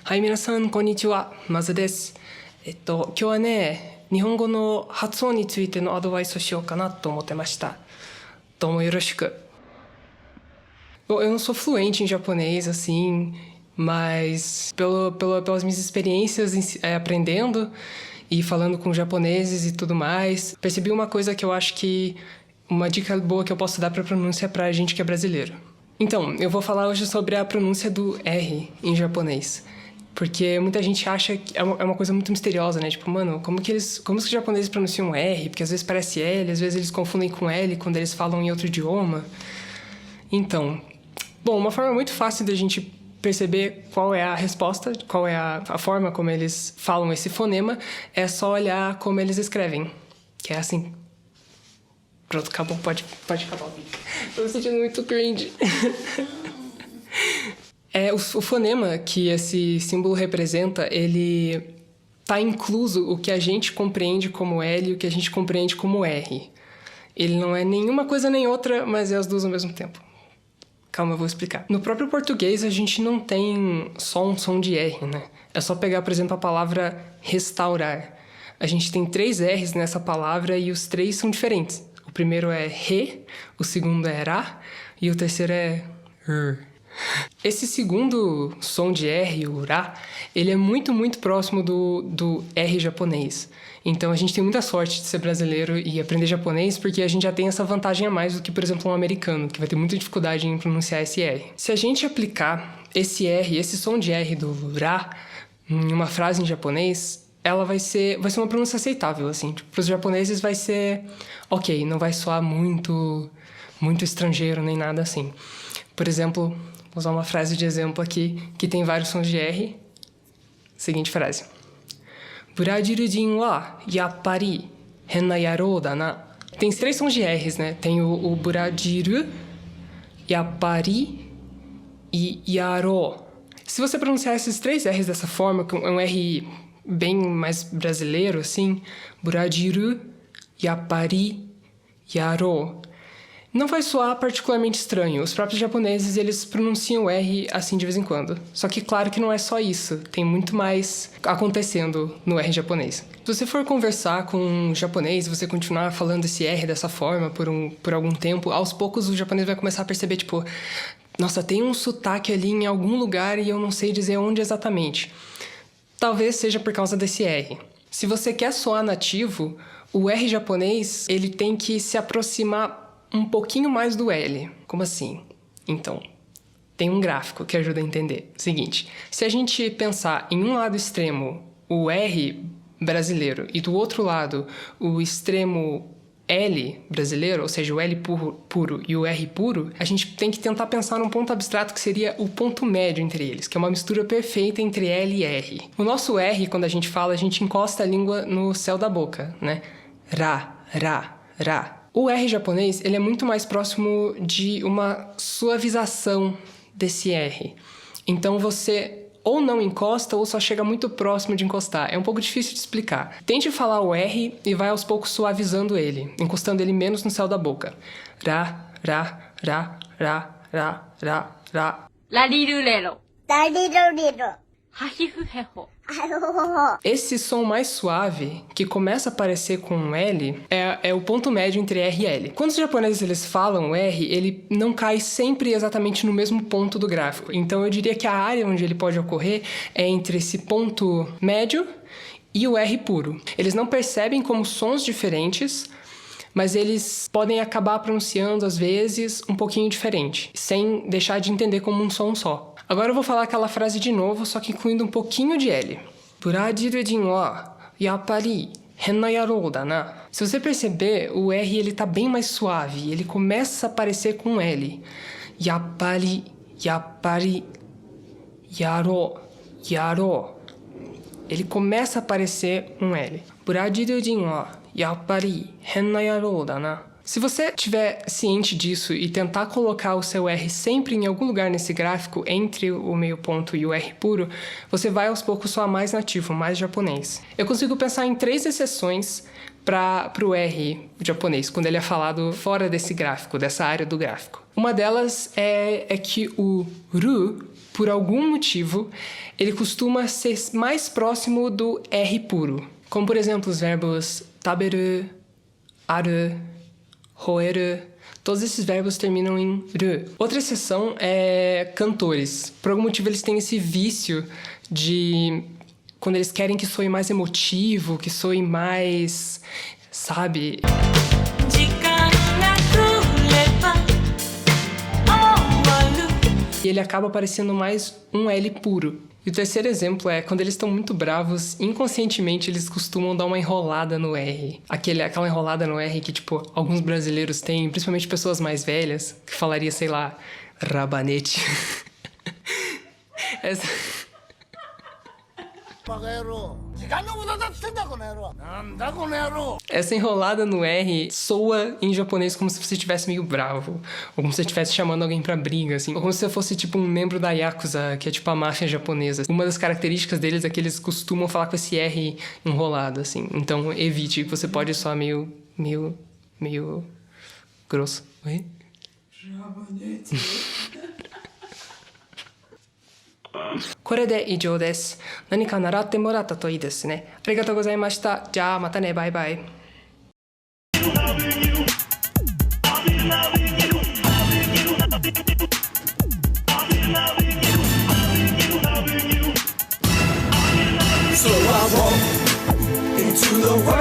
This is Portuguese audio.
はい、皆さん、こんにちは。マズです。今日はね、日本語の発音についてのアドバイスをしようかなと思ってました。どうもよろしく。Bom, eu não sou fluente em japonês, assim, mas pelas minhas experiências aprendendo e falando com japoneses e tudo mais, percebi uma coisa que eu acho que uma dica boa que eu posso dar para pronúncia pra gente que é brasileiro. Então, eu vou falar hoje sobre a pronúncia do R em japonês. Porque muita gente acha que é uma coisa muito misteriosa, né? Tipo, mano, como que os japoneses pronunciam R? Porque às vezes parece L, às vezes eles confundem com L quando eles falam em outro idioma. Então, bom, uma forma muito fácil da gente perceber qual é a resposta, qual é a forma como eles falam esse fonema, é só olhar como eles escrevem. Que é assim. Pronto, acabou, pode acabar o vídeo. Tô me sentindo muito cringe. O fonema que esse símbolo representa, ele tá incluso o que a gente compreende como L e o que a gente compreende como R. Ele não é nenhuma coisa nem outra, mas é as duas ao mesmo tempo. Calma, eu vou explicar. No próprio português, a gente não tem só um som de R, né? É só pegar, por exemplo, a palavra restaurar. A gente tem 3 R's nessa palavra e os 3 são diferentes. O primeiro é re, o segundo é ra e o terceiro é r. Esse segundo som de R, o ra, ele é muito, muito próximo do R japonês. Então a gente tem muita sorte de ser brasileiro e aprender japonês porque a gente já tem essa vantagem a mais do que, por exemplo, um americano, que vai ter muita dificuldade em pronunciar esse R. Se a gente aplicar esse R, esse som de R do ra, em uma frase em japonês, ela vai ser uma pronúncia aceitável, assim. Para os japoneses vai ser ok, não vai soar muito estrangeiro nem nada assim. Por exemplo, vou usar uma frase de exemplo aqui, que tem vários sons de R. Seguinte frase. Brasil-jin wa yappari henna yarou da na. Tem 3 sons de R's, né? Tem o Brasil, yappari e yarou. Se você pronunciar esses 3 R's dessa forma, que é um R bem mais brasileiro, assim, Brasil, yappari, yarou, não vai soar particularmente estranho. Os próprios japoneses, eles pronunciam o R assim de vez em quando. Só que claro que não é só isso. Tem muito mais acontecendo no R japonês. Se você for conversar com um japonês e você continuar falando esse R dessa forma por algum tempo, aos poucos o japonês vai começar a perceber, tipo, nossa, tem um sotaque ali em algum lugar e eu não sei dizer onde exatamente. Talvez seja por causa desse R. Se você quer soar nativo, o R japonês, ele tem que se aproximar um pouquinho mais do L. Como assim? Então, tem um gráfico que ajuda a entender. Seguinte, se a gente pensar em um lado extremo o R brasileiro e do outro lado o extremo L brasileiro, ou seja, o L puro e o R puro, a gente tem que tentar pensar num ponto abstrato que seria o ponto médio entre eles, que é uma mistura perfeita entre L e R. O nosso R, quando a gente fala, a gente encosta a língua no céu da boca, né? Ra, ra, ra. O R japonês, ele é muito mais próximo de uma suavização desse R. Então você ou não encosta ou só chega muito próximo de encostar. É um pouco difícil de explicar. Tente falar o R e vai aos poucos suavizando ele, encostando ele menos no céu da boca. Ra, ra, ra, ra, ra, ra, ra. Larirurero. Larirurero. Hahifuheho. Esse som mais suave, que começa a aparecer com um L, é o ponto médio entre R e L. Quando os japoneses eles falam R, ele não cai sempre exatamente no mesmo ponto do gráfico. Então eu diria que a área onde ele pode ocorrer é entre esse ponto médio e o R puro. Eles não percebem como sons diferentes, mas eles podem acabar pronunciando, às vezes, um pouquinho diferente, sem deixar de entender como um som só. Agora eu vou falar aquela frase de novo, só que incluindo um pouquinho de L. Brasil-jin wa yappari henna yarou da na. Se você perceber, o R ele tá bem mais suave, ele começa a aparecer com L. Yappari, yappari, yarou, yarou. Ele começa a aparecer um L. Brasil-jin wa yappari henna yarou da na. Se você tiver ciente disso e tentar colocar o seu R sempre em algum lugar nesse gráfico, entre o meio ponto e o R puro, você vai aos poucos soar mais nativo, mais japonês. Eu consigo pensar em 3 exceções para o R japonês, quando ele é falado fora desse gráfico, dessa área do gráfico. Uma delas é que o ru, por algum motivo, ele costuma ser mais próximo do R puro. Como, por exemplo, os verbos taberu, aru, hoeru. Todos esses verbos terminam em ru. Outra exceção é cantores. Por algum motivo, eles têm esse vício de... quando eles querem que soe mais emotivo, que soe mais... sabe? E ele acaba parecendo mais um L puro. E o terceiro exemplo é quando eles estão muito bravos, inconscientemente eles costumam dar uma enrolada no R. Aquela enrolada no R que, tipo, alguns brasileiros têm, principalmente pessoas mais velhas, que falaria, sei lá, rabanete. Essa... Essa enrolada no R soa em japonês como se você estivesse meio bravo, ou como se você estivesse chamando alguém pra briga, assim, ou como se você fosse tipo um membro da Yakuza, que é tipo a máfia japonesa. Uma das características deles é que eles costumam falar com esse R enrolado, assim. Então evite, você pode soar meio grosso. Oi? Rabanete. これで以上です。何か習ってもらったといいですね。ありがとうございました。じゃあまたね。バイバイ。So I walk into the world.